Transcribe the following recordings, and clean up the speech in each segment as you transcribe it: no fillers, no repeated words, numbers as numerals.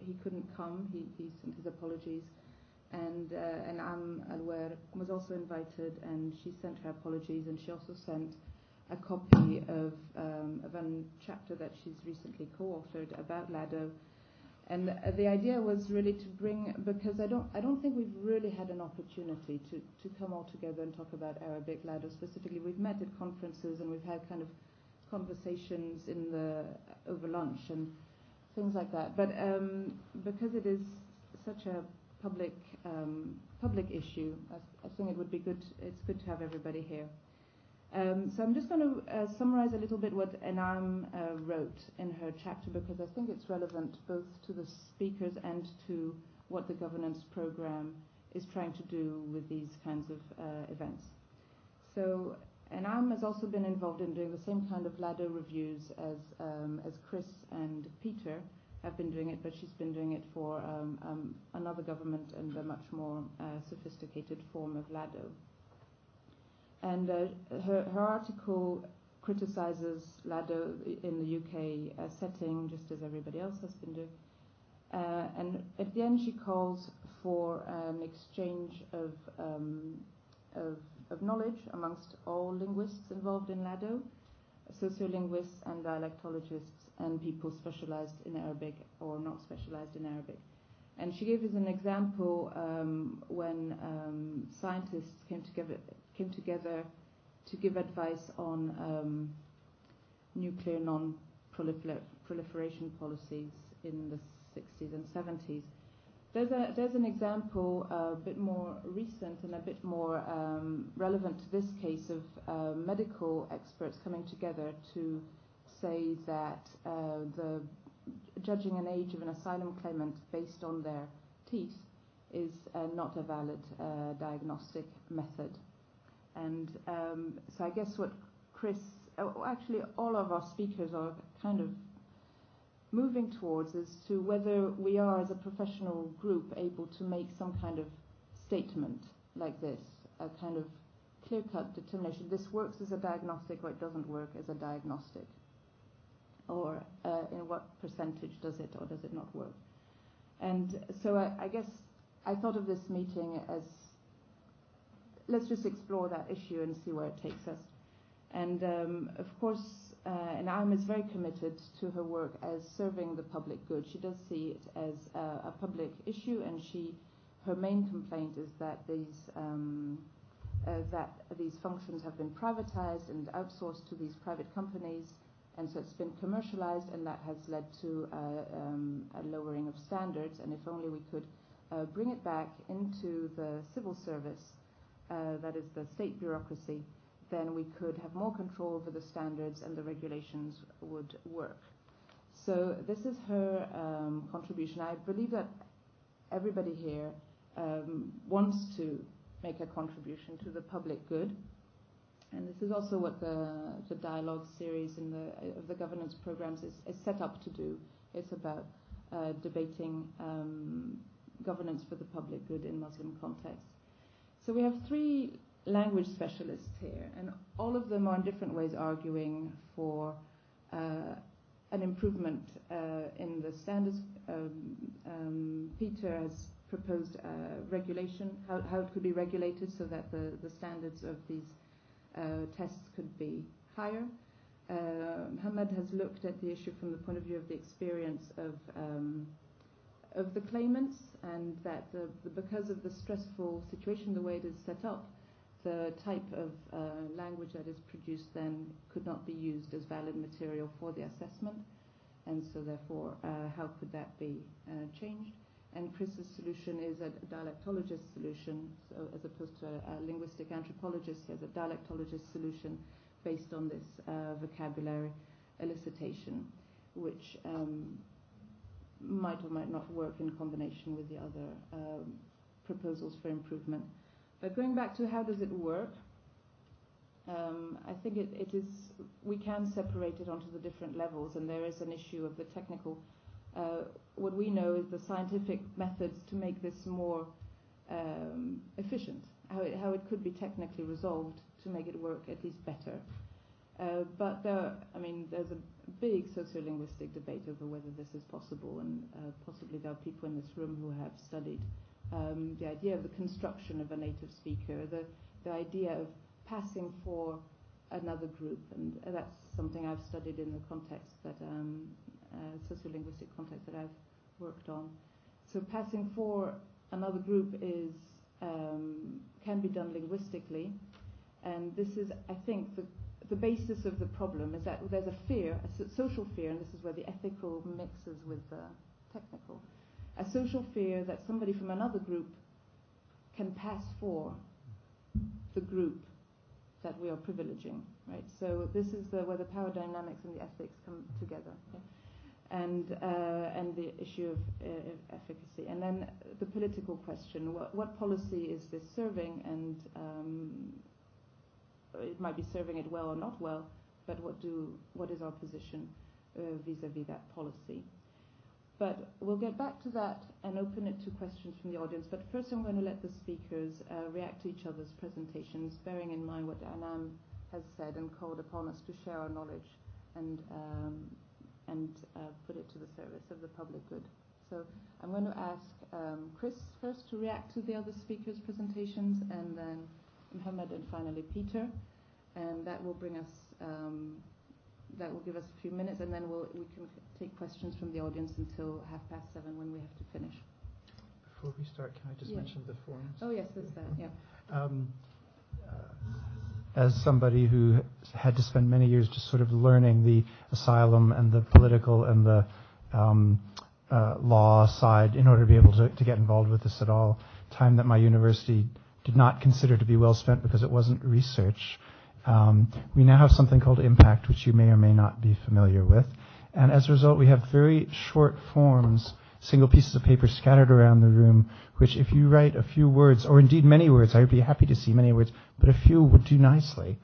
he couldn't come. He sent his apologies. And Alwer was also invited, and she sent her apologies, and she also sent a copy of a chapter that she's recently co-authored about LADO. And the idea was really to bring, because I don't think we've really had an opportunity to come all together and talk about Arabic LADO specifically. We've met at conferences and we've had kind of conversations over lunch and things like that. But because it is such a public issue, I think it would be good. It's good to have everybody here. So I'm just going to summarize a little bit what Enam wrote in her chapter, because I think it's relevant both to the speakers and to what the governance program is trying to do with these kinds of events. So Enam has also been involved in doing the same kind of LADO reviews as Chris and Peter have been doing it, but she's been doing it for another government and a much more sophisticated form of LADO. And her article criticizes LADO in the UK setting, just as everybody else has been doing. And at the end, she calls for an exchange of knowledge amongst all linguists involved in LADO, sociolinguists and dialectologists, and people specialized in Arabic or not specialized in Arabic. And she gave us an example when scientists came together to give advice on nuclear non-proliferation policies in the 60s and 70s. There's an example a bit more recent and a bit more relevant to this case of medical experts coming together to say that the judging an age of an asylum claimant based on their teeth is not a valid diagnostic method. And so I guess what actually all of our speakers are kind of moving towards is to whether we are as a professional group able to make some kind of statement like this, a kind of clear-cut determination. This works as a diagnostic or it doesn't work as a diagnostic. Or in what percentage does it or does it not work? And so I guess I thought of this meeting as, let's just explore that issue and see where it takes us. And of course, Naim is very committed to her work as serving the public good. She does see it as a public issue, and her main complaint is that these functions have been privatized and outsourced to these private companies, and so it's been commercialized, and that has led to a lowering of standards. And if only we could bring it back into the civil service, that is the state bureaucracy, then we could have more control over the standards and the regulations would work. So this is her contribution. I believe that everybody here wants to make a contribution to the public good. And this is also what the dialogue series of the governance programs is set up to do. It's about debating governance for the public good in Muslim context. So we have 3 language specialists here, and all of them are in different ways arguing for an improvement in the standards. Peter has proposed regulation, how it could be regulated so that the standards of these tests could be higher. Mohammed has looked at the issue from the point of view of the experience of the claimants, and that because of the stressful situation, the way it is set up, the type of language that is produced then could not be used as valid material for the assessment, and so therefore how could that be changed? And Chris's solution is a dialectologist solution, so as opposed to a linguistic anthropologist. He has a dialectologist solution based on this vocabulary elicitation, which might or might not work in combination with the other proposals for improvement. But going back to how does it work, I think it is, we can separate it onto the different levels, and there is an issue of the technical. What we know is the scientific methods to make this more efficient, how it could be technically resolved to make it work at least better. But there's a big sociolinguistic debate over whether this is possible, and possibly there are people in this room who have studied the idea of the construction of a native speaker, the idea of passing for another group, and that's something I've studied in the context that sociolinguistic context that I've worked on. So passing for another group is can be done linguistically, and this is, I think, the basis of the problem is that there's a fear, a social fear, and this is where the ethical mixes with the technical, a social fear that somebody from another group can pass for the group that we are privileging, right? So this is where the power dynamics and the ethics come together, okay? And the issue of efficacy, and then the political question: what policy is this serving? And it might be serving it well or not well, but what is our position vis-a-vis that policy? But we'll get back to that and open it to questions from the audience. But first I'm going to let the speakers react to each other's presentations, bearing in mind what Anam has said and called upon us to share our knowledge and put it to the service of the public good. So I'm going to ask Chris first to react to the other speakers' presentations, and then Mohammed, and finally Peter. And that will bring us, that will give us a few minutes, and then we can take questions from the audience until 7:30 when we have to finish. Before we start, can I just mention the forums? Oh yes, there's that, yeah. As somebody who had to spend many years just sort of learning the asylum and the political and the law side in order to be able to get involved with this at all, time that my university did not consider to be well spent because it wasn't research. We now have something called Impact, which you may or may not be familiar with. And as a result, we have very short forms, single pieces of paper scattered around the room, which if you write a few words, or indeed many words, I would be happy to see many words, but a few would do nicely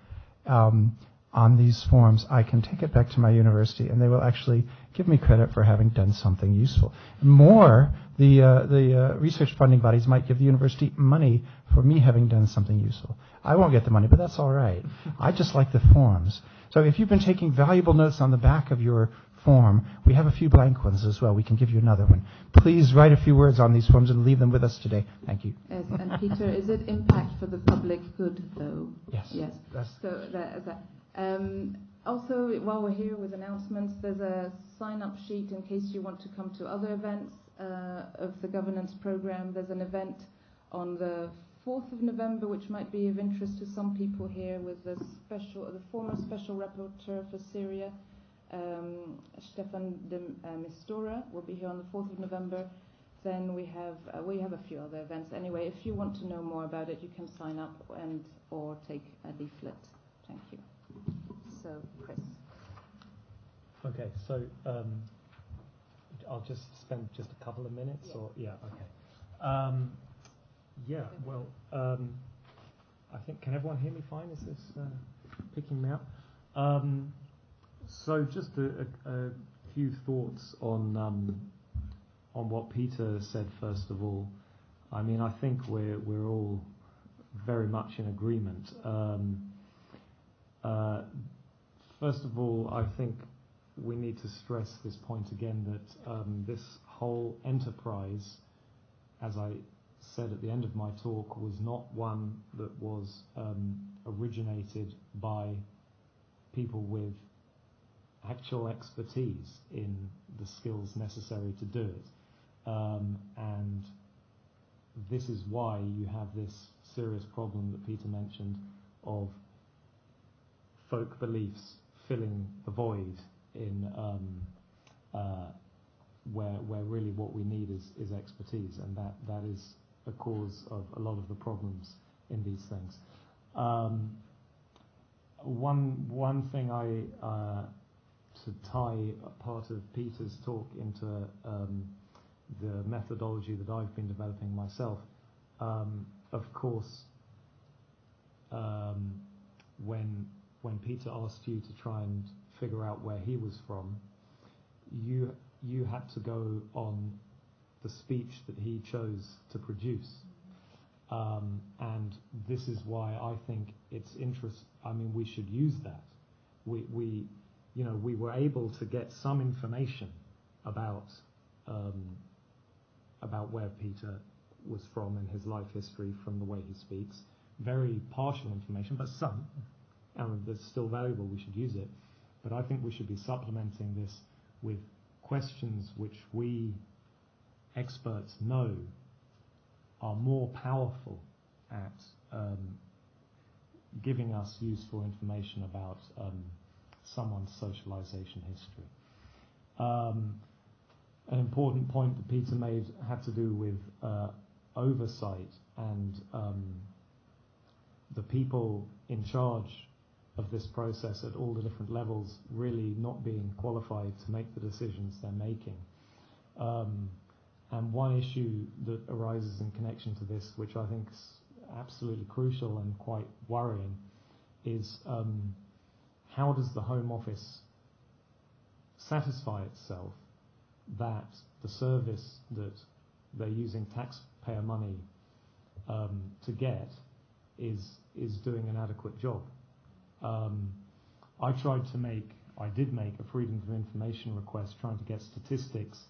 on these forms, I can take it back to my university, and they will actually give me credit for having done something useful. More, the research funding bodies might give the university money for me having done something useful. I won't get the money, but that's all right. I just like the forms. So if you've been taking valuable notes on the back of your form, we have a few blank ones as well. We can give you another one. Please write a few words on these forms and leave them with us today. Thank you. Yes, and Peter, is it impact for the public good, though? Yes. Yes. That's also, while we're here with announcements, there's a sign-up sheet in case you want to come to other events of the governance program. There's an event on the 4th of November, which might be of interest to some people here, with the former special rapporteur for Syria, Stefan de Mistura, will be here on the 4th of November. Then we have a few other events. Anyway, if you want to know more about it, you can sign up or take a leaflet. Thank you. So, Chris. Okay, so I'll just spend just a couple of minutes, I think, can everyone hear me fine? Is this picking me up? So just a few thoughts on what Peter said first of all. I mean, I think we're all very much in agreement. First of all, I think we need to stress this point again, that this whole enterprise, as I said at the end of my talk, was not one that was originated by people with actual expertise in the skills necessary to do it. And this is why you have this serious problem that Peter mentioned of folk beliefs filling the void in where really what we need is expertise, and that is a cause of a lot of the problems in these things. One thing to tie a part of Peter's talk into the methodology that I've been developing myself. Of course, when Peter asked you to try and figure out where he was from, you had to go on the speech that he chose to produce. And this is why I think it's I mean, we should use that. we were able to get some information about where Peter was from and his life history from the way he speaks. Very partial information, but some, and that's still valuable. We should use it. But I think we should be supplementing this with questions which we experts know are more powerful at giving us useful information about someone's socialization history. An important point that Peter made had to do with oversight and the people in charge of this process at all the different levels really not being qualified to make the decisions they're making. And one issue that arises in connection to this, which I think is absolutely crucial and quite worrying, is how does the Home Office satisfy itself that the service that they're using taxpayer money to get is doing an adequate job? I did make a Freedom of Information request trying to get statistics,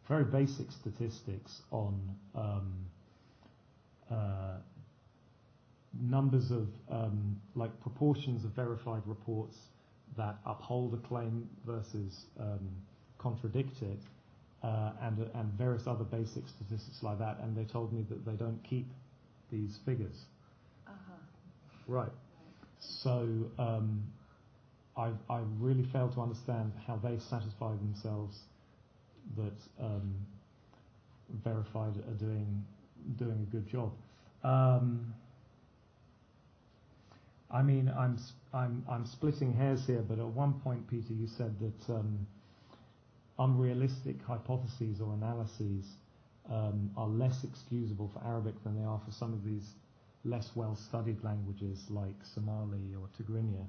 very basic statistics on numbers of, like proportions of verified reports that uphold a claim versus contradict it, and various other basic statistics like that, and they told me that they don't keep these figures. Right. So I really fail to understand how they satisfy themselves that verified are doing a good job. I mean, I'm splitting hairs here, but at one point, Peter, you said that unrealistic hypotheses or analyses are less excusable for Arabic than they are for some of these less well-studied languages like Somali or Tigrinya.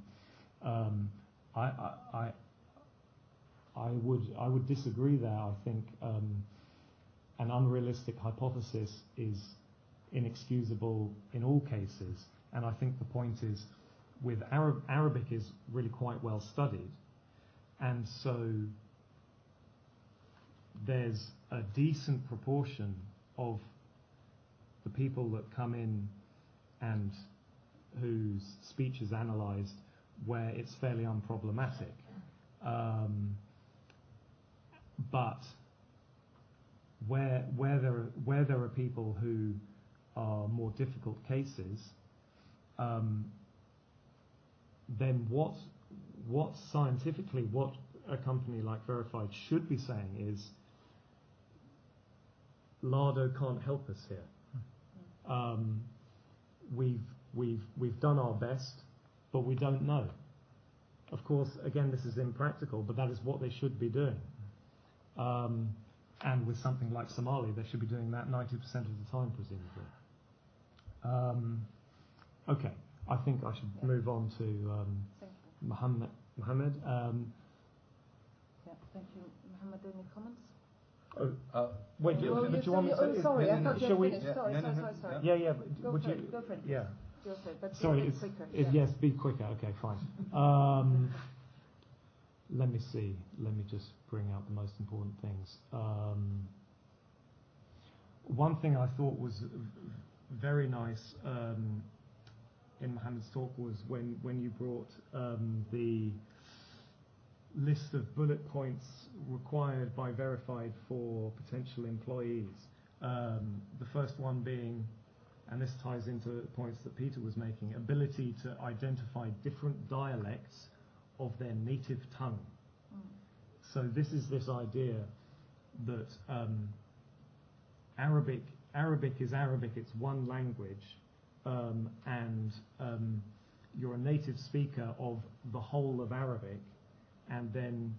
I would disagree there. I think an unrealistic hypothesis is inexcusable in all cases, and I think the point is with Arabic is really quite well studied, and so there's a decent proportion of the people that come in and whose speech is analysed where it's fairly unproblematic. But where there are people who are more difficult cases, then what scientifically what a company like Verified should be saying is LADO can't help us here. We've done our best, but we don't know. Of course, again, this is impractical, but that is what they should be doing. And with something like Somali, they should be doing that 90% of the time, presumably. Okay, I think I should move on to Mohammed. Yeah, thank you. Mohammed, any comments? Wait, do you want me to? Sorry, I thought you shall had finished. Sorry. Yeah. Go for it. Yeah. Go for it. But Sorry, quicker. yes, be quicker. Okay, fine. Let me see. Let me just bring out the most important things. One thing I thought was very nice in Mohammed's talk was when you brought the list of bullet points required by Verified for potential employees. The first one being, and this ties into points that Peter was making, ability to identify different dialects of their native tongue. So this is this idea that Arabic is Arabic, it's one language, and you're a native speaker of the whole of Arabic, and then,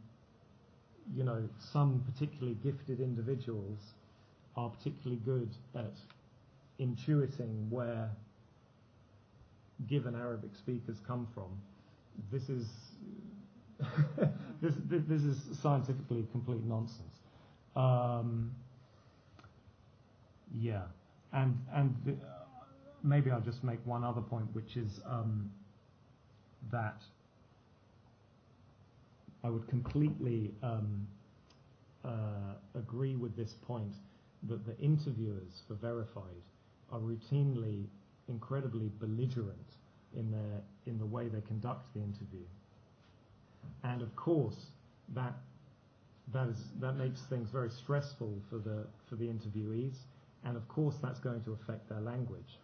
you know, some particularly gifted individuals are particularly good at intuiting where given Arabic speakers come from. This is this is scientifically complete nonsense. Yeah, and maybe I'll just make one other point, which is that I would completely agree with this point that the interviewers for Verified are routinely incredibly belligerent in the way they conduct the interview, and of course that makes things very stressful for the interviewees, and of course that's going to affect their language,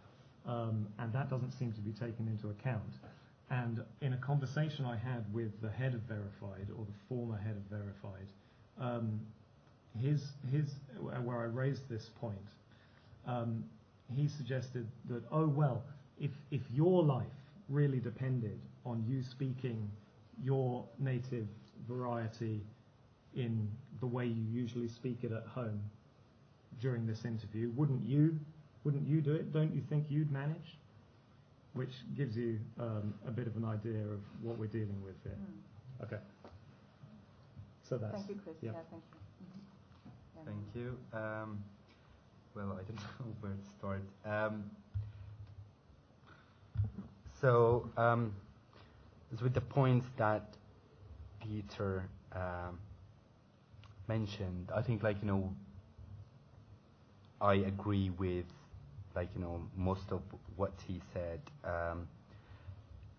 and that doesn't seem to be taken into account. And in a conversation I had with the head of Verified, or the former head of Verified, where I raised this point, he suggested that, oh well, if your life really depended on you speaking your native variety in the way you usually speak it at home during this interview, wouldn't you do it? Don't you think you'd manage? Which gives you a bit of an idea of what we're dealing with here. Okay. So that's... Thank you, Chris. Yeah, thank you. Mm-hmm. Thank you. Well, I don't know where to start. So with the points that Peter mentioned, I think, like, I agree with, like, most of what he said,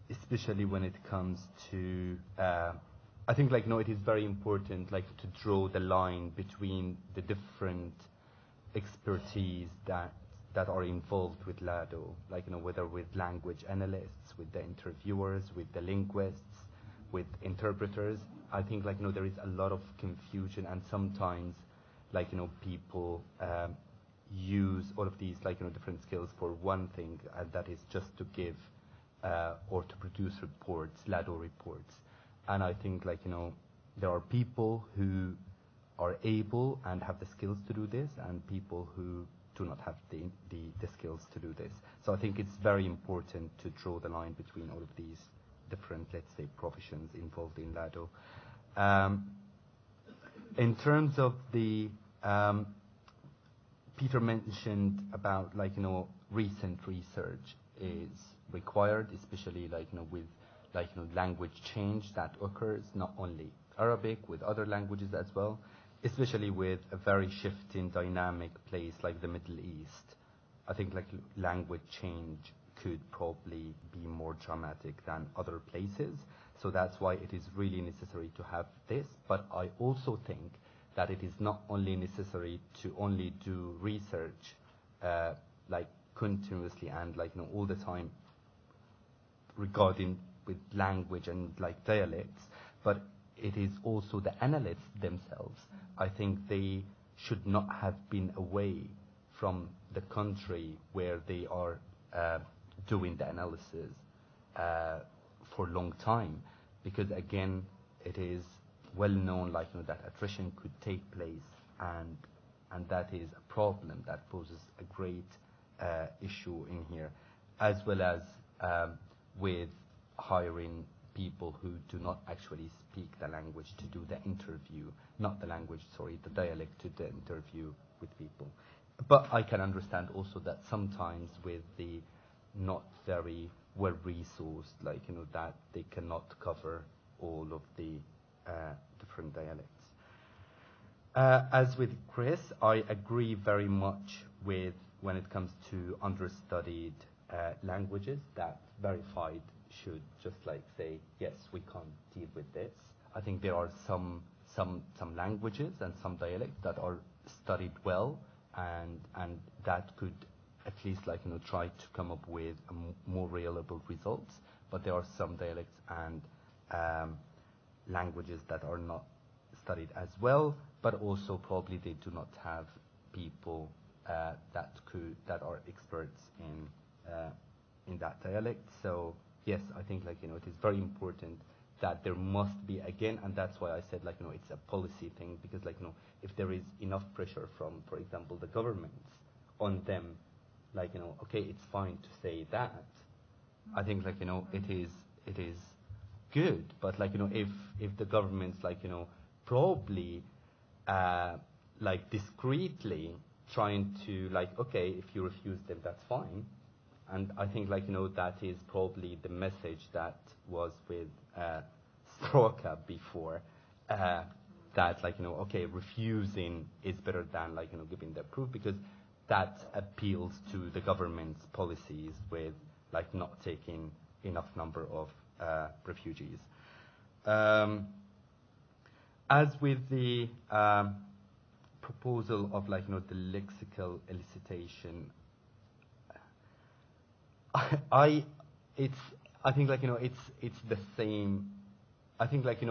especially when it comes to, I think, like, it is very important, like, to draw the line between the different expertise that are involved with LADO, like, whether with language analysts, with the interviewers, with the linguists, with interpreters. I think, like, there is a lot of confusion, and sometimes, like, people use all of these, like, different skills for one thing, and that is just to give or to produce reports, LADO reports. And I think, like, there are people who are able and have the skills to do this, and people who do not have the skills to do this. So I think it's very important to draw the line between all of these different, let's say, professions involved in LADO. In terms of the Peter mentioned about, like, recent research is required, especially, like, with, like, language change that occurs, not only Arabic, with other languages as well, especially with a very shifting dynamic place like the Middle East. I think, like, language change could probably be more dramatic than other places. So that's why it is really necessary to have this. But I also think that it is not only necessary to only do research like continuously and, like, all the time regarding with language and, like, dialects, but it is also the analysts themselves. I think they should not have been away from the country where they are doing the analysis for a long time, because again, it is well known, like, that attrition could take place, and that is a problem that poses a great issue in here, as well as with hiring people who do not actually speak the language to do the interview, not the language, sorry, the dialect to the interview with people. But I can understand also that sometimes with the not very well-resourced, like, that they cannot cover all of the different dialects. As with Chris, I agree very much with when it comes to understudied languages, that Verified should just, like, say, yes, we can't deal with this. I think there are some languages and some dialects that are studied well, and that could at least, like, try to come up with more reliable results. But there are some dialects and languages that are not studied as well, but also probably they do not have people that are experts in that dialect. So yes, I think, like, it is very important that there must be, again, and that's why I said, like, it's a policy thing, because, like, if there is enough pressure from, for example, the governments on them, like, okay, it's fine to say that, I think, like, it is good. But, like, if the government's, like, probably like discreetly trying to, like, okay, if you refuse them, that's fine. And I think, like, that is probably the message that was with stroke before that, like, okay, refusing is better than, like, giving the proof, because that appeals to the government's policies with, like, not taking enough number of refugees. As with the proposal of, like, the lexical elicitation, I think, like, it's the same. I think, like,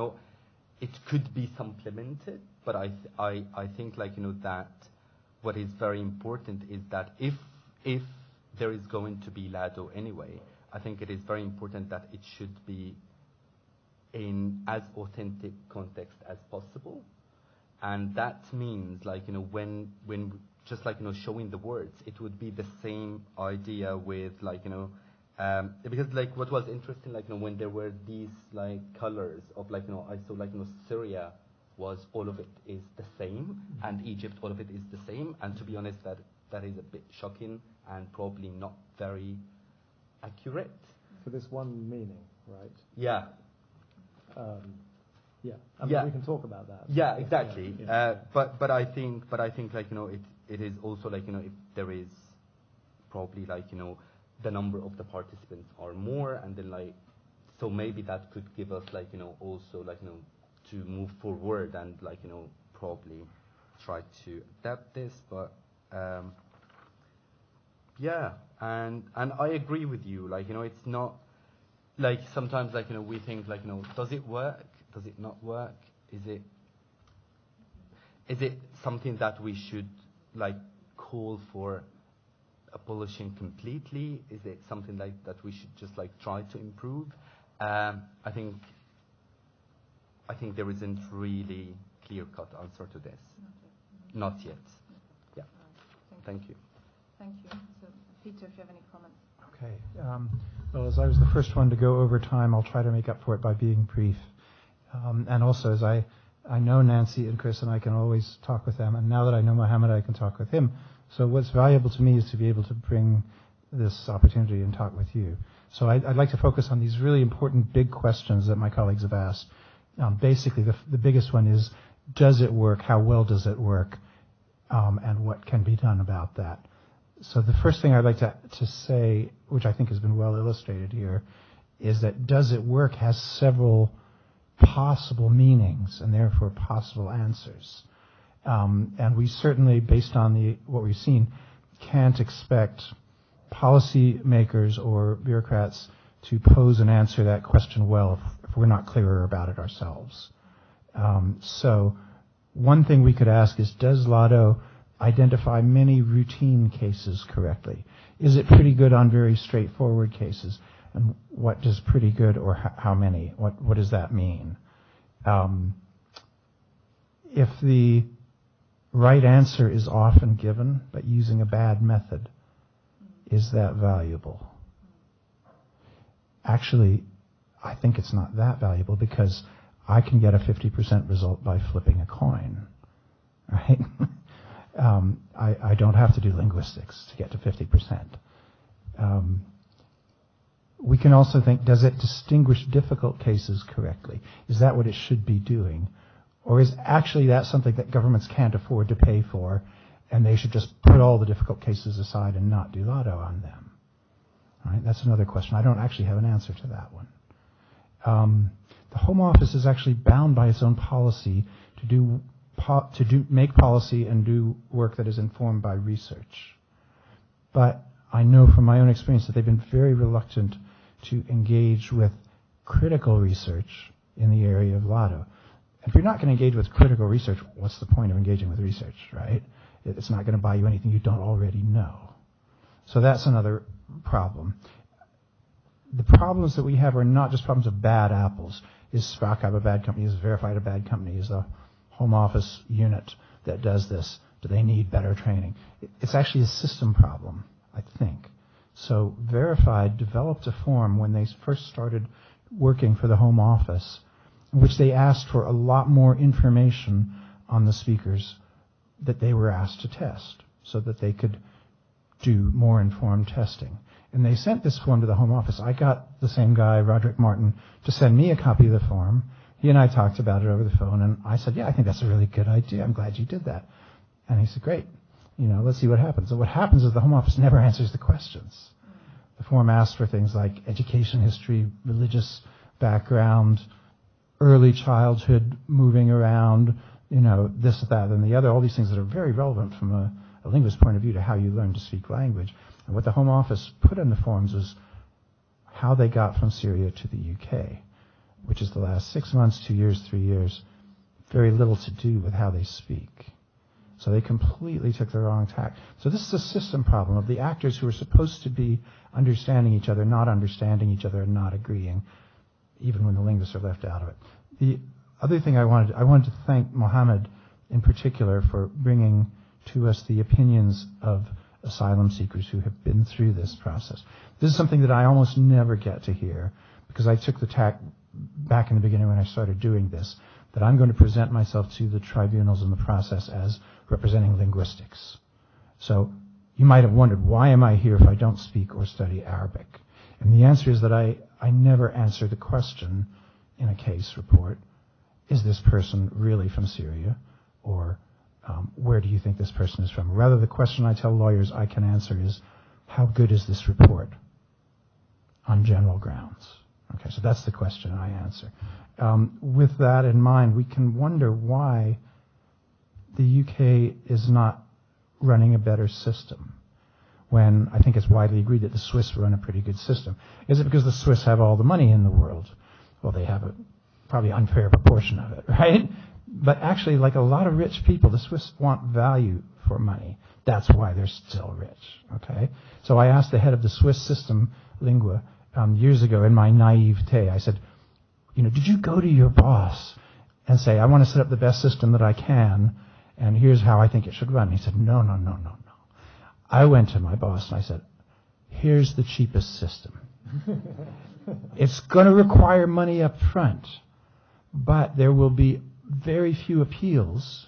it could be supplemented, but I think, like, that what is very important is that if there is going to be LADO anyway, I think it is very important that it should be in as authentic context as possible. And that means, like, when just, like, showing the words, it would be the same idea with, like, because, like, what was interesting, like, when there were these, like, colors of, like, I saw, like, Syria was, all of it is the same, and Egypt, all of it is the same. And to be honest, that is a bit shocking and probably not very accurate. For this one meaning, right? Yeah. Yeah. I mean, we can talk about that. Yeah, exactly. Yeah. But I think, like, it is also, like, if there is probably, like, the number of the participants are more, and then, like, so maybe that could give us, like, also, like, to move forward and, like, probably try to adapt this. But yeah, and I agree with you, like, it's not, like, sometimes, like, we think, like, does it work? Does it not work? Is it something that we should, like, call for abolishing completely? Is it something like that we should just, like, try to improve? I think there isn't really clear-cut answer to this. Not yet. Yeah. Thank you. Thank you. So, Peter, if you have any comments. Okay. Well, as I was the first one to go over time, I'll try to make up for it by being brief. And also, as I know Nancy and Chris, and I can always talk with them, and now that I know Mohammed, I can talk with him. So what's valuable to me is to be able to bring this opportunity and talk with you. So I'd like to focus on these really important big questions that my colleagues have asked. Basically, the biggest one is, does it work? How well does it work? And what can be done about that? So the first thing I'd like to say, which I think has been well illustrated here, is that does it work has several possible meanings and therefore possible answers. And we certainly, based on what we've seen, can't expect policymakers or bureaucrats to pose and answer that question well if we're not clearer about it ourselves. So one thing we could ask is, does LADO identify many routine cases correctly? Is it pretty good on very straightforward cases? And what does pretty good, or how many? What does that mean? If the right answer is often given, but using a bad method, is that valuable? Actually, I think it's not that valuable, because I can get a 50% result by flipping a coin, right? I don't have to do linguistics to get to 50%. We can also think, does it distinguish difficult cases correctly? Is that what it should be doing? Or is actually that something that governments can't afford to pay for, and they should just put all the difficult cases aside and not do LADO on them? All right, that's another question. I don't actually have an answer to that one. The Home Office is actually bound by its own policy to make policy and do work that is informed by research. But I know from my own experience that they've been very reluctant to engage with critical research in the area of LADO. And if you're not going to engage with critical research, what's the point of engaging with research, right? It's not going to buy you anything you don't already know. So that's another problem. The problems that we have are not just problems of bad apples. Is SPRACAB a bad company? Is Verified a bad company? Is the Home Office unit that does this, do they need better training? It's actually a system problem, I think. So Verified developed a form when they first started working for the Home Office, in which they asked for a lot more information on the speakers that they were asked to test, so that they could do more informed testing. And they sent this form to the Home Office. I got the same guy, Roderick Martin, to send me a copy of the form. He and I talked about it over the phone, and I said, yeah, I think that's a really good idea. I'm glad you did that. And he said, great. Let's see what happens. So what happens is the Home Office never answers the questions. The form asks for things like education history, religious background, early childhood, moving around, this, that, and the other, all these things that are very relevant from a linguist's point of view to how you learn to speak language. And what the Home Office put in the forms was how they got from Syria to the UK, which is the last 6 months, 2 years, 3 years, very little to do with how they speak. So they completely took the wrong tack. So this is a system problem of the actors who are supposed to be understanding each other, not understanding each other and not agreeing, even when the linguists are left out of it. The other thing I wanted to thank Mohammed in particular for bringing to us the opinions of asylum seekers who have been through this process. This is something that I almost never get to hear because I took the tack back in the beginning when I started doing this, that I'm going to present myself to the tribunals in the process as representing linguistics. So you might have wondered, why am I here if I don't speak or study Arabic? And the answer is that I never answer the question in a case report, is this person really from Syria? Or where do you think this person is from? Rather, the question I tell lawyers I can answer is, how good is this report on general grounds? Okay, so that's the question I answer. With that in mind, we can wonder why the UK is not running a better system when I think it's widely agreed that the Swiss run a pretty good system. Is it because the Swiss have all the money in the world? Well, they have a probably unfair proportion of it, right? But actually, like a lot of rich people, the Swiss want value for money. That's why they're still rich, okay? So I asked the head of the Swiss system, Lingua, years ago in my naivete, I said, did you go to your boss and say, I want to set up the best system that I can, and here's how I think it should run? He said, no. I went to my boss and I said, here's the cheapest system. It's going to require money up front, but there will be very few appeals,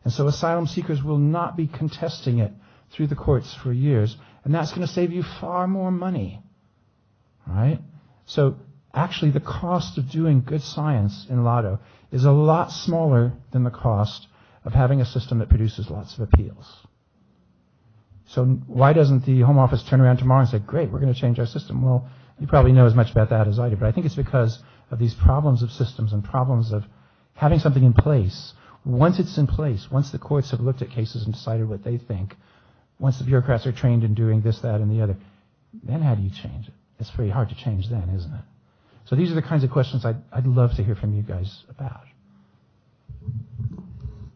and so asylum seekers will not be contesting it through the courts for years, and that's going to save you far more money, right? So actually the cost of doing good science in LADO is a lot smaller than the cost of having a system that produces lots of appeals. So why doesn't the Home Office turn around tomorrow and say, great, we're going to change our system? Well, you probably know as much about that as I do, but I think it's because of these problems of systems and problems of having something in place. Once it's in place, once the courts have looked at cases and decided what they think, once the bureaucrats are trained in doing this, that, and the other, then how do you change it? It's very hard to change then, isn't it? So these are the kinds of questions I'd love to hear from you guys about.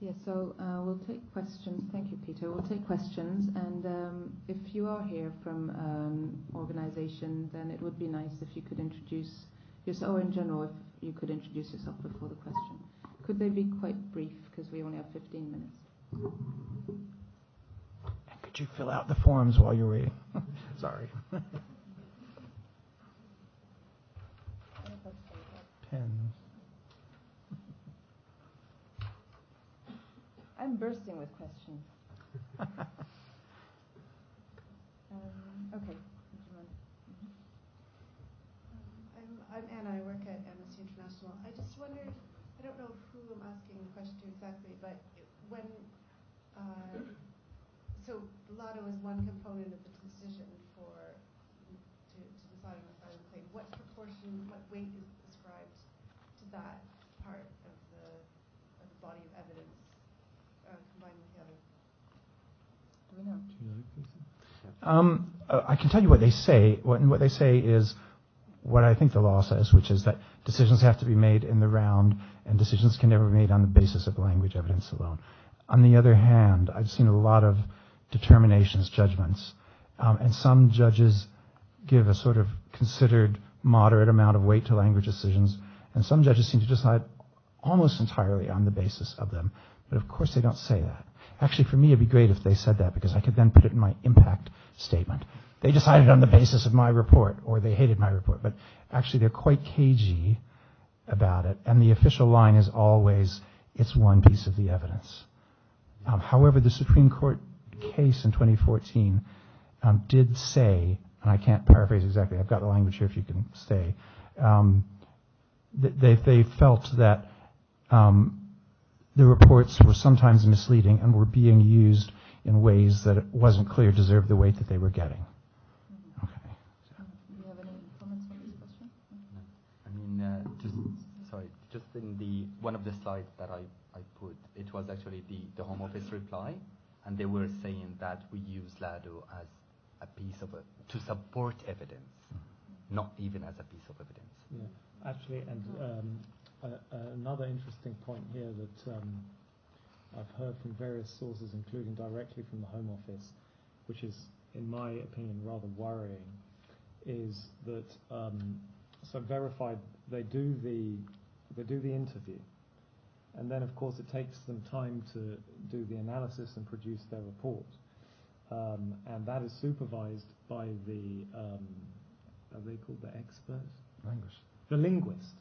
Yeah, so we'll take questions. Thank you, Peter. We'll take questions, and if you are here from an organisation, then it would be nice if you could introduce yourself, or in general, if you could introduce yourself before the question. Could they be quite brief, because we only have 15 minutes? And could you fill out the forms while you're waiting? Sorry. Pens. I'm bursting with questions. Okay. I'm Anna. I work at Amnesty International. I just wondered, I don't know who I'm asking the question to exactly, but when, so LADO is one component of the decision to decide on an asylum claim. What proportion, what weight is ascribed to that part of the body of evidence combined with the other? Do we know? I can tell you what they say. What they say is what I think the law says, which is that decisions have to be made in the round, and decisions can never be made on the basis of language evidence alone. On the other hand, I've seen a lot of determinations, judgments, and some judges give a sort of considered moderate amount of weight to language decisions, and some judges seem to decide almost entirely on the basis of them. But of course they don't say that. Actually, for me, it'd be great if they said that, because I could then put it in my impact statement. They decided on the basis of my report, or they hated my report. But actually, they're quite cagey about it, and the official line is always, it's one piece of the evidence. However, the Supreme Court case in 2014 did say, and I can't paraphrase exactly, I've got the language here if you can stay, they felt that the reports were sometimes misleading and were being used in ways that it wasn't clear deserved the weight that they were getting. Okay. Do you have any comments on this question? No. I mean, just in the one of the slides that I put, it was actually the Home Office reply, and they were saying that we use LADO as a piece of to support evidence, not even as a piece of evidence. Yeah, actually, and another interesting point here that I've heard from various sources, including directly from the Home Office, which is, in my opinion, rather worrying, is that so Verified, they do the interview, and then of course it takes them time to do the analysis and produce their report, and that is supervised by the are they called the expert? Linguist. The linguist.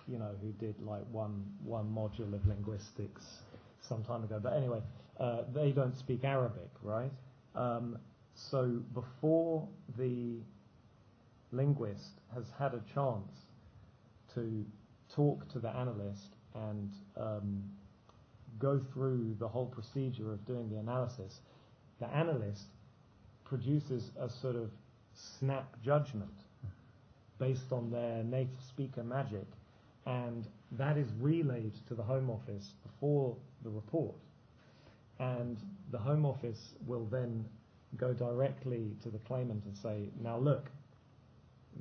You know, who did like one module of linguistics some time ago. But anyway, they don't speak Arabic, right? So before the linguist has had a chance to talk to the analyst and go through the whole procedure of doing the analysis, the analyst produces a sort of snap judgment based on their native speaker magic, and that is relayed to the Home Office before the report, and the Home Office will then go directly to the claimant and say, now look,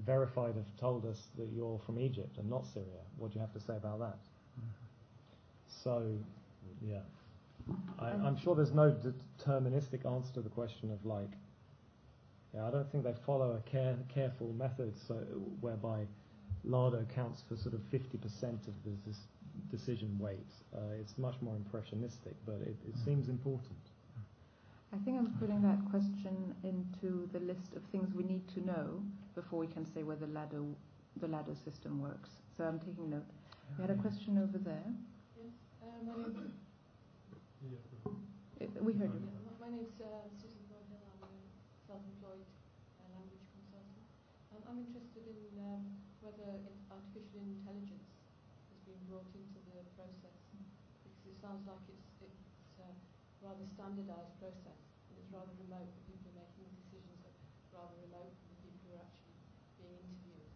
Verified have told us that you're from Egypt and not Syria. What do you have to say about that? So, yeah. I'm sure there's no deterministic answer to the question of like, yeah, I don't think they follow a careful method whereby LADO counts for sort of 50% of the decision weight. It's much more impressionistic, but it seems important. I think I'm putting that question into the list of things we need to know before we can say whether the LADO system works. So I'm taking note. We had a question over there. Yes, We heard you. my name's Susan Thornhill. I'm a self-employed language consultant. I'm interested in whether artificial intelligence has been brought into the process, because it sounds like it's a rather standardised process, and it's rather remote. The people making the decisions are rather remote from the people who are actually being interviewed.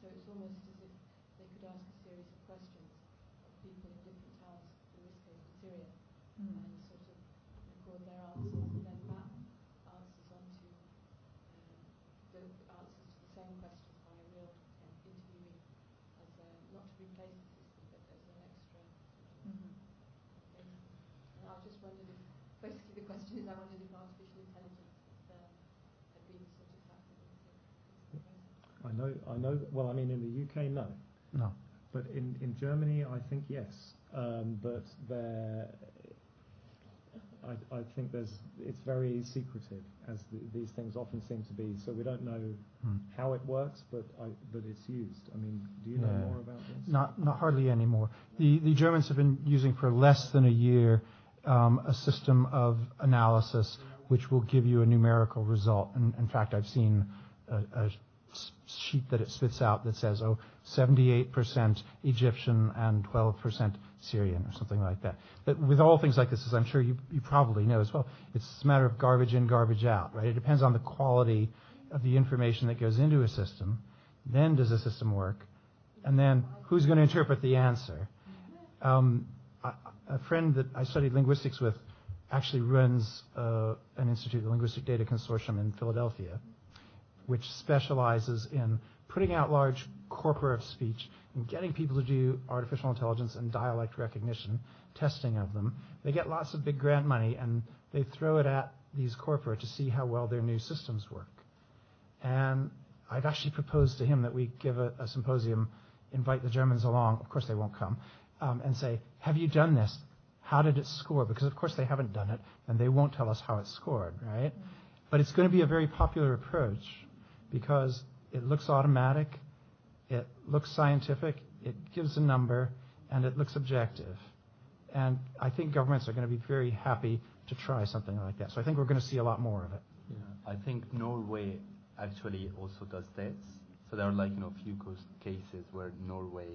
So it's almost as if they could ask a series of questions of people in different towns, in this case in Syria, and sort of record their answers and then map answers onto the answers to the same questions by a real interviewee, as not to replace the system, but as an extra basis. And I just wondered if, basically the question is, I wondered if artificial intelligence had been sort of factored into the process. I know. Well, I mean, in the UK, no. No. But in Germany, I think yes. But I think it's very secretive, as these things often seem to be. So we don't know how it works, but it's used. I mean, do you know more about this? Not hardly anymore. The Germans have been using for less than a year a system of analysis which will give you a numerical result. And in fact, I've seen a sheet that it spits out that says, 78% Egyptian and 12% Syrian, or something like that. But with all things like this, as I'm sure you probably know as well, it's a matter of garbage in, garbage out, right? It depends on the quality of the information that goes into a system. Then does the system work? And then who's going to interpret the answer? A friend that I studied linguistics with actually runs an institute, the Linguistic Data Consortium in Philadelphia, which specializes in putting out large corpora of speech and getting people to do artificial intelligence and dialect recognition, testing of them. They get lots of big grant money, and they throw it at these corpora to see how well their new systems work. And I've actually proposed to him that we give a symposium, invite the Germans along, of course they won't come, and say, have you done this? How did it score? Because of course they haven't done it, and they won't tell us how it scored, right? But it's going to be a very popular approach, because it looks automatic, it looks scientific, it gives a number, and it looks objective. And I think governments are going to be very happy to try something like that. So I think we're going to see a lot more of it. Yeah, I think Norway actually also does this. So there are like, few cases where Norway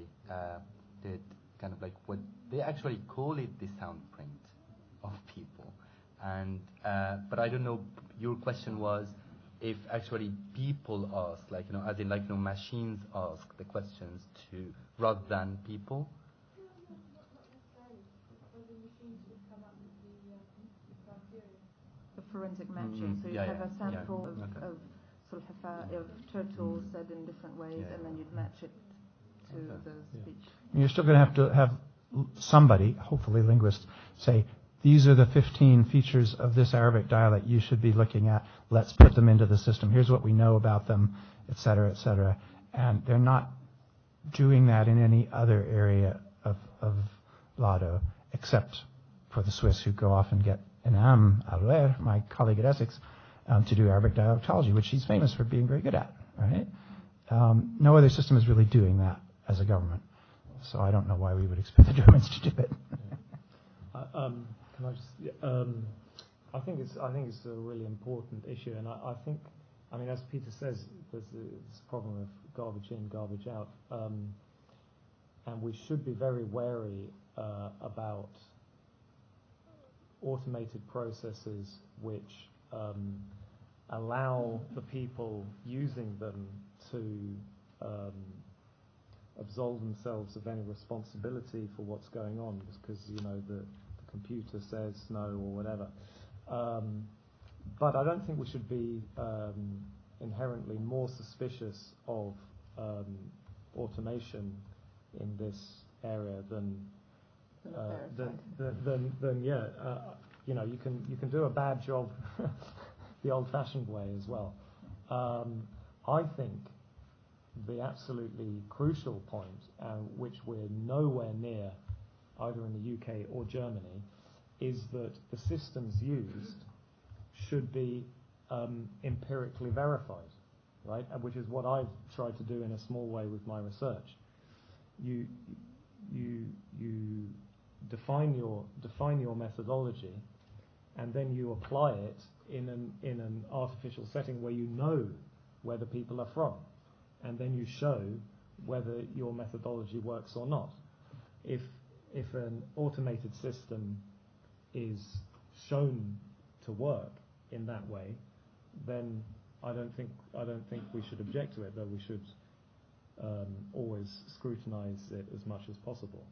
did kind of like what they actually call it the soundprint of people. And but I don't know, your question was if actually people ask, like, as in like, machines ask the questions to rather than people. The forensic matching. So you have a sample of sort of turtles said in different ways, and then you'd match it to the speech. You're still going to have somebody, hopefully linguists, say, these are the 15 features of this Arabic dialect you should be looking at. Let's put them into the system. Here's what we know about them, et cetera, et cetera. And they're not doing that in any other area of LADO, except for the Swiss who go off and get Inam Alwer, my colleague at Essex, to do Arabic dialectology, which he's famous for being very good at, right? No other system is really doing that as a government. So I don't know why we would expect the Germans to do it. Can I just? I think it's a really important issue, and I think, as Peter says, there's this problem of garbage in, garbage out, and we should be very wary about absolute processes which allow the people using them to absolve themselves of any responsibility for what's going on, because the computer says no or whatever. But I don't think we should be inherently more suspicious of automation in this area than you can do a bad job the old-fashioned way as well. I think the absolutely crucial point, which we're nowhere near either in the UK or Germany, is that the systems used should be empirically verified, right? Which is what I've tried to do in a small way with my research. You define your methodology, and then you apply it in an artificial setting where you know where the people are from, and then you show whether your methodology works or not. If an automated system is shown to work in that way, then I don't think we should object to it, though we should always scrutinize it as much as possible.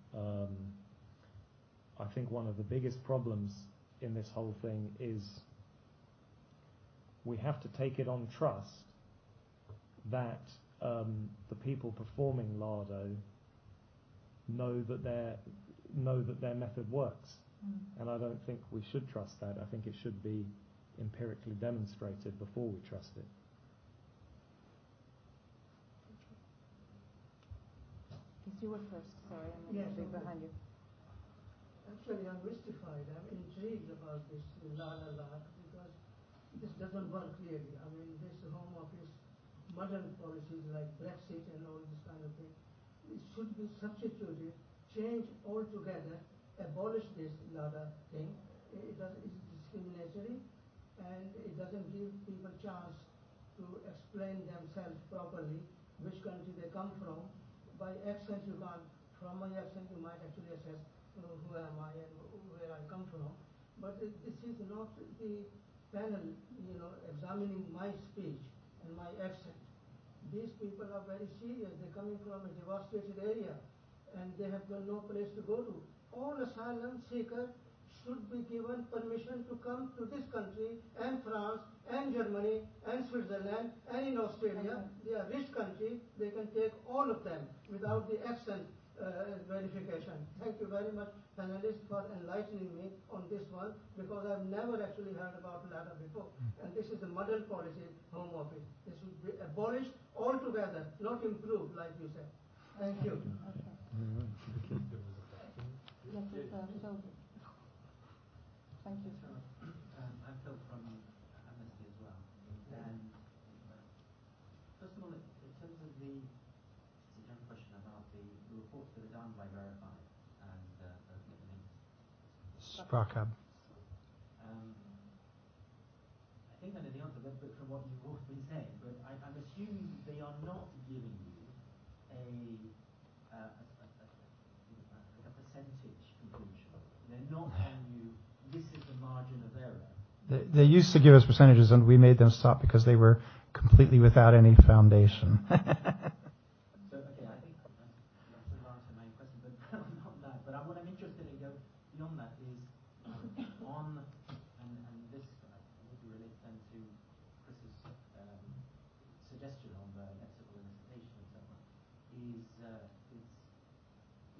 I think one of the biggest problems in this whole thing is we have to take it on trust that the people performing LADO know that their method works. And I don't think we should trust that. I think it should be empirically demonstrated before we trust it. You were first, sorry, I'm behind you. Actually, I'm mystified. I'm intrigued about this LADO because this doesn't work clearly. This Home Office modern policies like Brexit and all this kind of thing, it should be substituted, change altogether, abolish this LADO thing. It's discriminatory, and it doesn't give people a chance to explain themselves properly, which country they come from. By accent you can't, from my accent you might actually assess who am I and where I come from. But this is not the panel, examining my speech and my accent. These people are very serious. They're coming from a devastated area, and they have got no place to go to. All asylum seekers should be given permission to come to this country and France and Germany and Switzerland and in Australia. They are rich country. They can take all of them without the accent verification. Thank you very much, panelists, for enlightening me on this one, because I've never actually heard about LADO before. And this is the modern policy, Home Office. This should be abolished altogether, not improved, like you said. Thank you. Thank you. I'm Phil from Amnesty as well. And first of all, in terms of the general question about the reports that are done by Verified and the Sprachab. I think I know the answer, but from what you've all been saying, but I'm assuming they are not giving you a percentage conclusion. They're not telling you this is the margin of error. They used to give us percentages, and we made them stop because they were completely without any foundation. So, okay, I think that's sort of answered my question, but not that. But what I'm interested in go beyond that is on, and this would be related then to Chris's suggestion on the lexical elicitation and so on, is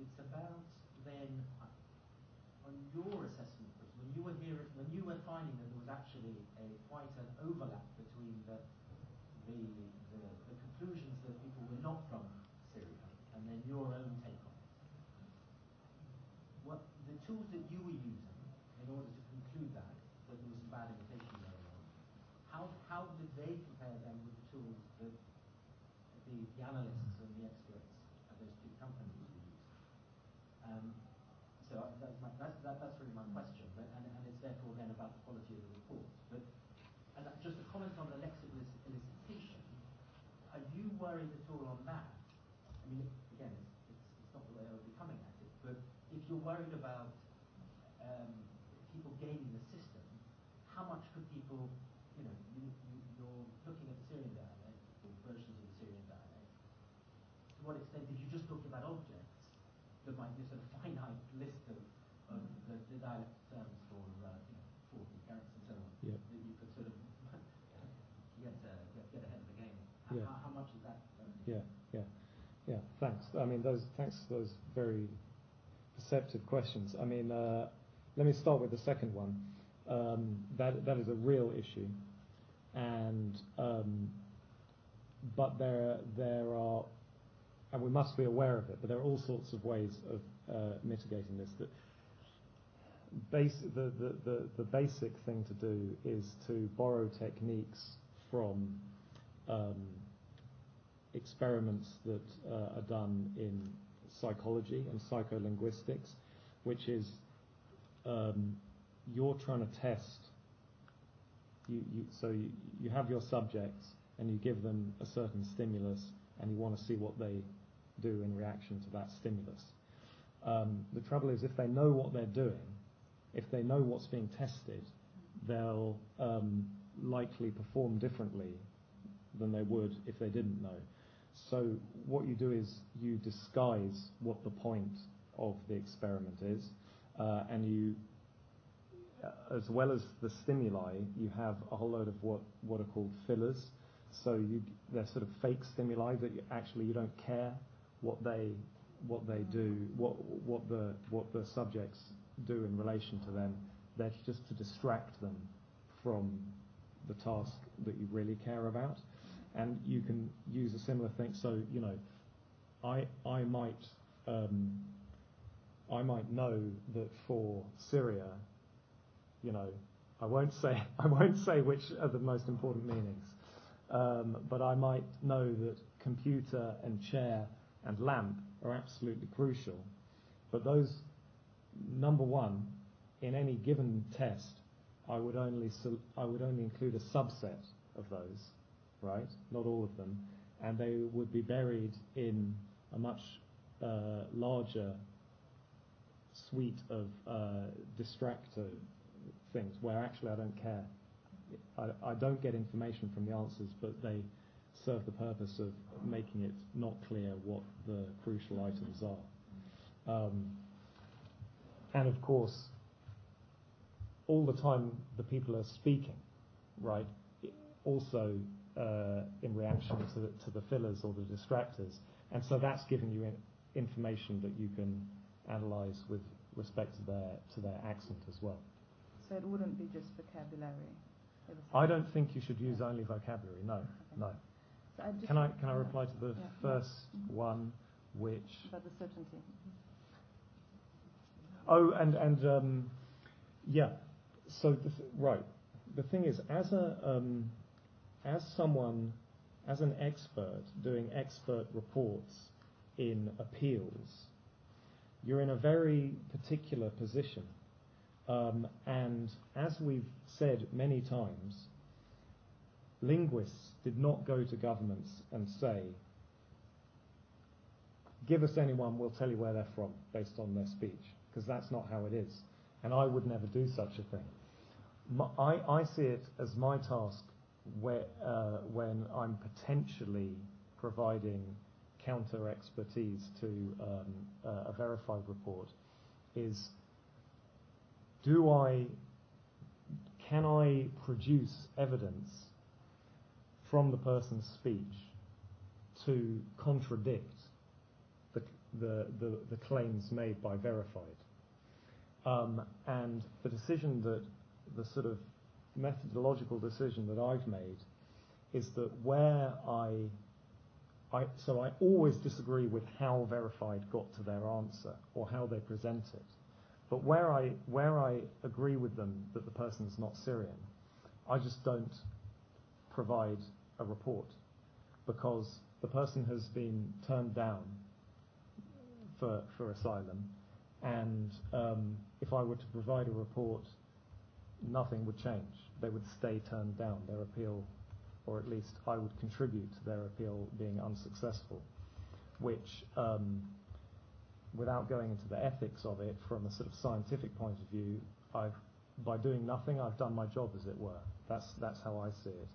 it's about then on your assessment, Chris, when you were here, when you were finding that there was actually quite an overlap between the conclusions that people were not from Syria and then your own take on it. What the tools that you were using in order to conclude that there was some bad imitation going on, how did they compare them with the tools that the analysts and the experts at those two companies were using? So that's really my question, and it's therefore then about the quality of the reports. But and just a comment on the lexical elicitation. Are you worried at all on that? I mean, again, it's not the way I would be coming at it, but if you're worried about people gaming the system, how much could people, you're looking at the Syrian dialect, or versions of the Syrian dialect, to what extent did you just talk about objects that might be a sort of finite list of the dialect terms for 40 characters and so on, that you could sort of get ahead of the game? How much is that? Yeah. Thanks. I mean, thanks for those very perceptive questions. I mean, let me start with the second one. That is a real issue, and but there are, and we must be aware of it. But there are all sorts of ways of mitigating this. The basic thing to do is to borrow techniques from experiments that are done in psychology and psycholinguistics, which is you're trying to test. So you have your subjects and you give them a certain stimulus, and you want to see what they do in reaction to that stimulus. The trouble is, if they know what they're doing, if they know what's being tested, they'll likely perform differently than they would if they didn't know. So what you do is you disguise what the point of the experiment is, and you, as well as the stimuli, you have a whole load of what are called fillers. So they're sort of fake stimuli that you don't care what they do, what the subjects do in relation to them. They're just to distract them from the task that you really care about. And you can use a similar thing. So I might know that for Syria, I won't say which are the most important meanings, but I might know that computer and chair and lamp are absolutely crucial. But those, number one, in any given test, I would only include a subset of those, right? Not all of them, and they would be buried in a much larger suite of distractor things where actually I don't care. I don't get information from the answers, but they serve the purpose of making it not clear what the crucial items are. And of course, all the time the people are speaking, right? Also in reaction to the fillers or the distractors, and so that's giving you information that you can analyze with respect to their accent as well. So it wouldn't be just vocabulary. I don't think you should use only vocabulary. No, no. So Can I reply to the first one, which? About the certainty. Oh, and yeah. So right. The thing is, as an expert doing expert reports in appeals, you're in a very particular position, And as we've said many times, linguists did not go to governments and say, give us anyone, we'll tell you where they're from based on their speech, because that's not how it is. And I would never do such a thing. I see it as my task when I'm potentially providing counter expertise to a verified report is, can I produce evidence from the person's speech to contradict the claims made by verified? And the decision that, the sort of methodological decision that I've made is that where I always disagree with how verified got to their answer or how they present it. But where I agree with them that the person's not Syrian, I just don't provide a report, because the person has been turned down for asylum, and if I were to provide a report, nothing would change. They would stay turned down. Their appeal, or at least I would contribute to their appeal being unsuccessful, which, without going into the ethics of it from a sort of scientific point of view, by doing nothing, I've done my job, as it were. That's how I see it.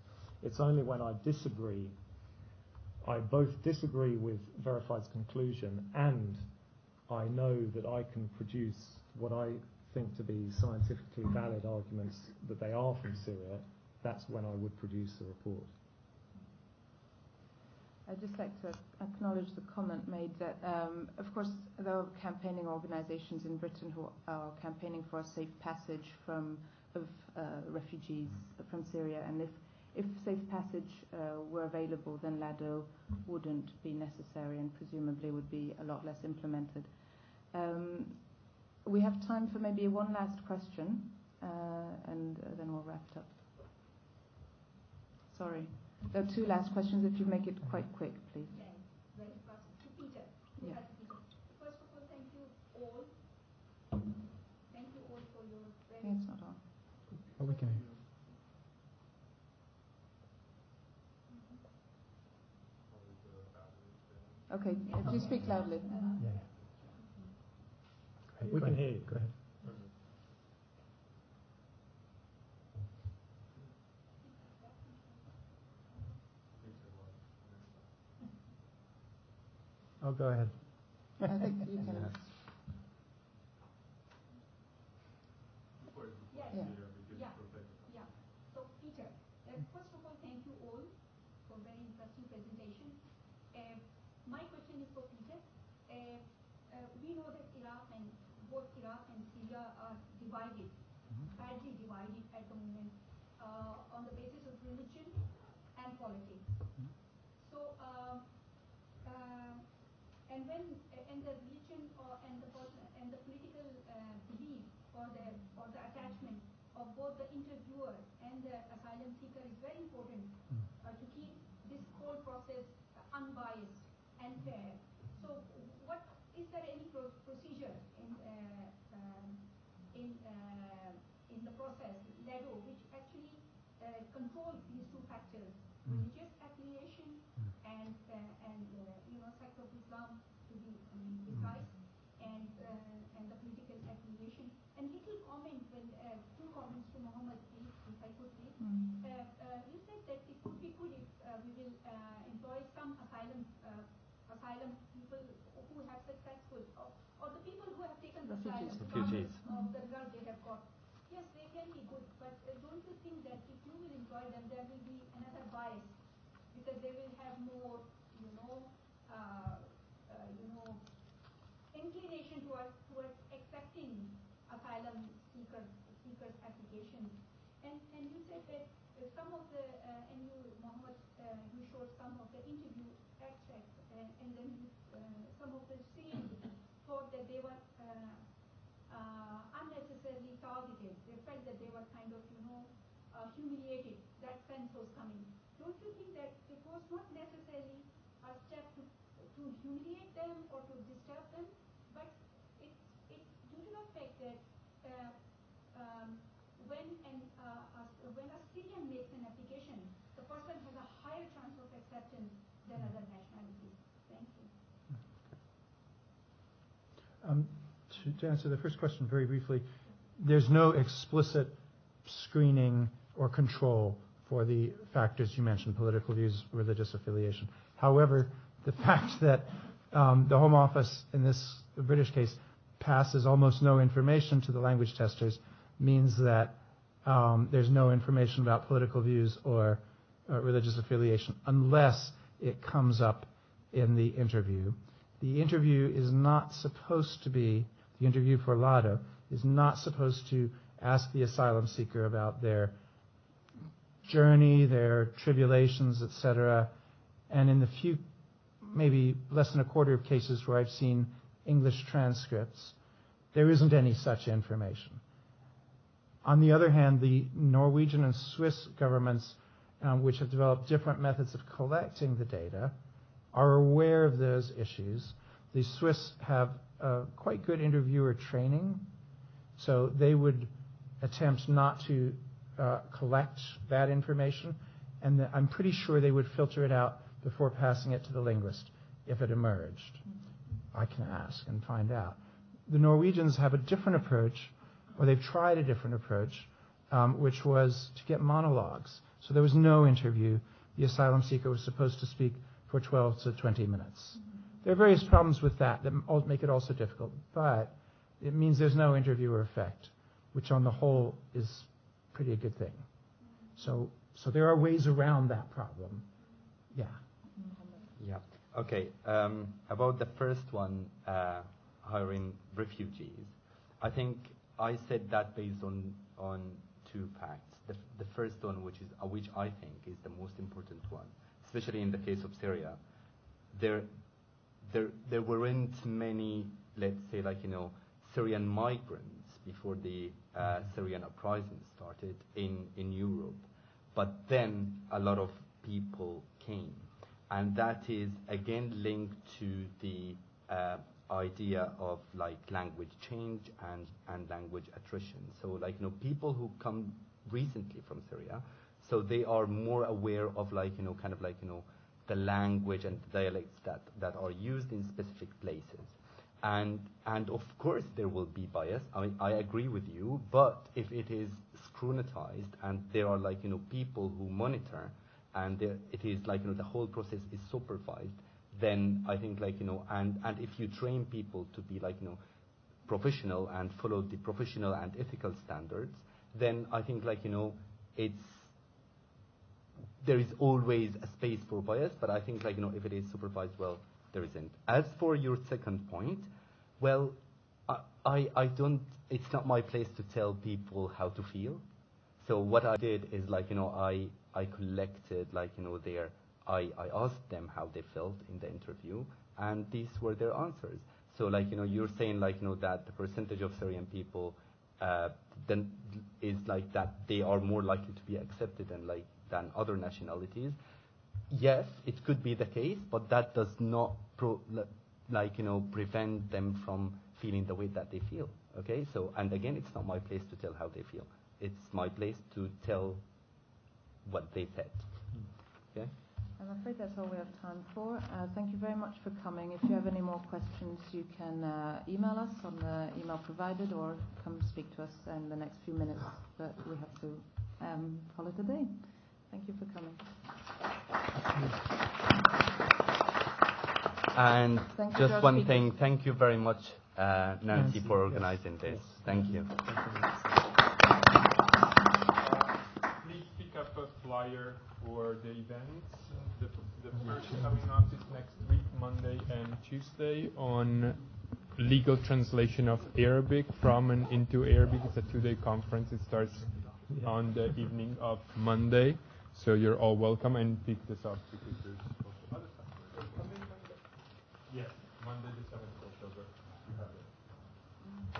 It's only when I disagree, I both disagree with Verified's conclusion, and I know that I can produce what I think to be scientifically valid arguments that they are from Syria. That's when I would produce the report. I'd just like to acknowledge the comment made that, of course, there are campaigning organisations in Britain who are campaigning for a safe passage of refugees from Syria, and if safe passage were available, then LADO wouldn't be necessary and presumably would be a lot less implemented. We have time for maybe one last question, and then we'll wrap it up. Sorry. There are two last questions. If you make it quite quick, please. Yeah, very fast. To Peter. Yeah. First of all, thank you all. Thank you all for your very... It's not on. Oh, we can. Okay, if you speak loudly. Yeah. We can hear you. Go ahead. Oh, go ahead. I think you can. Yeah. So, Peter, first of all, thank you all for very interesting presentation. My question is for Peter. We know that both Iraq and Syria are divided, badly divided at the moment, on the basis of religion and politics. So, and the religion and the political belief or the attachment of both the interviewer and the asylum seeker is very important to keep this whole process unbiased and fair. So, what is there any procedure in the process, LADO, which actually controls these two factors, religious affiliation and sect of Islam, to be precise, and the political affiliation? And little comment, two comments to Mohammed, please, if I could, please. You said that it would be good if we will employ some asylum people who have successful, or the people who have taken the asylum, refugees. Of the result they have got. Yes, they can be good, but don't you think that if you will employ them, there will be another bias, because they will have more, inclination towards accepting asylum seekers applications. And you said that some of the and you, Mohammed, you showed some of the interview extracts, and then some of the Syrians thought that they were unnecessarily targeted. They felt that they were kind of humiliated. That sense was coming. Don't you think that it was not necessarily a step to humiliate them or to disturb them, but it's due to the fact that their other nationalities. Thank you. To answer the first question very briefly, there's no explicit screening or control for the factors you mentioned, political views, religious affiliation. However, the fact that the Home Office, in this British case, passes almost no information to the language testers means that there's no information about political views or religious affiliation unless it comes up in the interview. The interview is not supposed to be, the interview for LADO is not supposed to ask the asylum seeker about their journey, their tribulations, etc. And in the few, maybe less than a quarter of cases where I've seen English transcripts, there isn't any such information. On the other hand, the Norwegian and Swiss governments, which have developed different methods of collecting the data, are aware of those issues. The Swiss have quite good interviewer training, so they would attempt not to collect that information, and I'm pretty sure they would filter it out before passing it to the linguist if it emerged. I can ask and find out. The Norwegians have a different approach, or they've tried a different approach, which was to get monologues. So there was no interview. The asylum seeker was supposed to speak for 12 to 20 minutes. There are various problems with that make it also difficult, but it means there's no interviewer effect, which on the whole is pretty a good thing. So there are ways around that problem. Yeah. Yeah. Okay. About the first one, hiring refugees, I think I said that based on two facts. The first one, which I think is the most important one, especially in the case of Syria, there weren't many, let's say, Syrian migrants before the Syrian uprising started in Europe. But then a lot of people came. And that is, again, linked to the idea of language change and language attrition. So people who come recently from Syria, so they are more aware of the language and dialects that are used in specific places. And of course there will be bias. I agree with you, but if it is scrutinized and there are people who monitor and it is the whole process is supervised, then I think and if you train people to be professional and follow the professional and ethical standards, then I think there is always a space for bias, but I think if it is supervised well, there isn't. As for your second point, well, I don't. It's not my place to tell people how to feel. So what I did is I collected I asked them how they felt in the interview, and these were their answers. So you're saying that the percentage of Syrian people then is that they are more likely to be accepted than other nationalities. Yes, it could be the case, but that does not prevent them from feeling the way that they feel. Okay, so and again, it's not my place to tell how they feel. It's my place to tell what they said. Okay. I'm afraid that's all we have time for. Thank you very much for coming. If you have any more questions, you can email us on the email provided or come speak to us in the next few minutes. But we have to call it a day. Thank you for coming. And just one thing, thank you very much, Nancy, for organizing this. Thank you. Please pick up a flyer for the events. The first coming up is next week, Monday and Tuesday, on legal translation of Arabic from and into Arabic. It's a 2-day conference. It starts on the evening of Monday. So you're all welcome, and pick this up because there's also other stuff. Yes, Monday the 7th of October. You have it.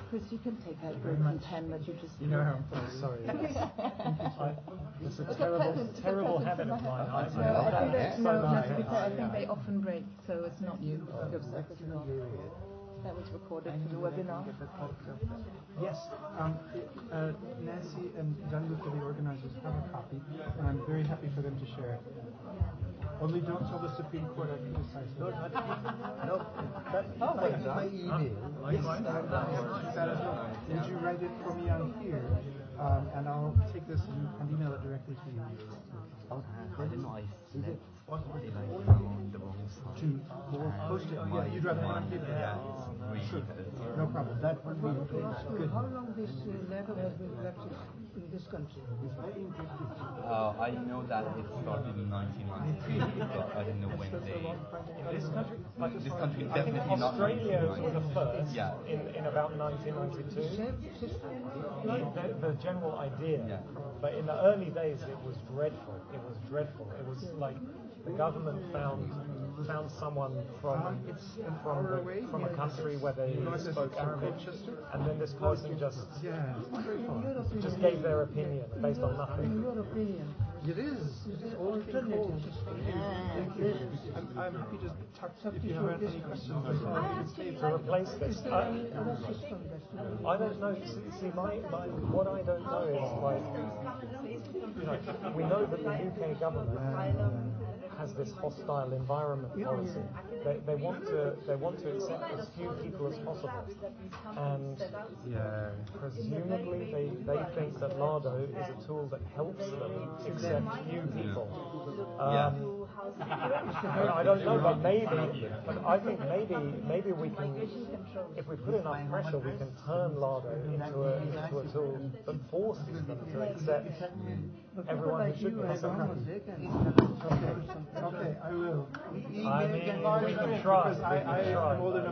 Chris, you can take that broken pen that you just... You know how I'm sorry. It's a terrible habit of mine. I think they often break, so it's not you. That was recorded for the webinar. Yes, Nancy and Gianluca, the organizers, have a copy, and I'm very happy for them to share it. Only don't tell the Supreme Court I criticized them. No, that's my email. Yes, that as well. Would you write it for me on here, and I'll take this and email it directly to you. I didn't know I slept on the wrong side. To post it. Yeah, you'd rather not give it. Yeah, it's really good. No problem. That would be good. How long this LADO has been practiced in this country? I know that it started in 1993, but I don't know when they. This country, This country I think definitely not Australia 1993. was the first Yeah. in about 1992. The general idea, Yeah. but in the early days it was dreadful. It was dreadful. It was like the government found someone from a country where they spoke Arabic, and then this person just gave their opinion based on nothing. In your opinion, It is. It's alternative. I'm happy to talk if you have any questions. That's all I can say. To replace this, is there any other system that's I don't know. See, what I don't know is like, we know that the UK government has this hostile environment policy. They want to accept as few people as possible, and presumably they think that LADO is a tool that helps them accept few people. I don't know, but I think maybe we can, if we put enough pressure, we can turn LADO into a tool that forces them to accept everyone who should be accepted. Okay, I will. I mean, we can try. I am old enough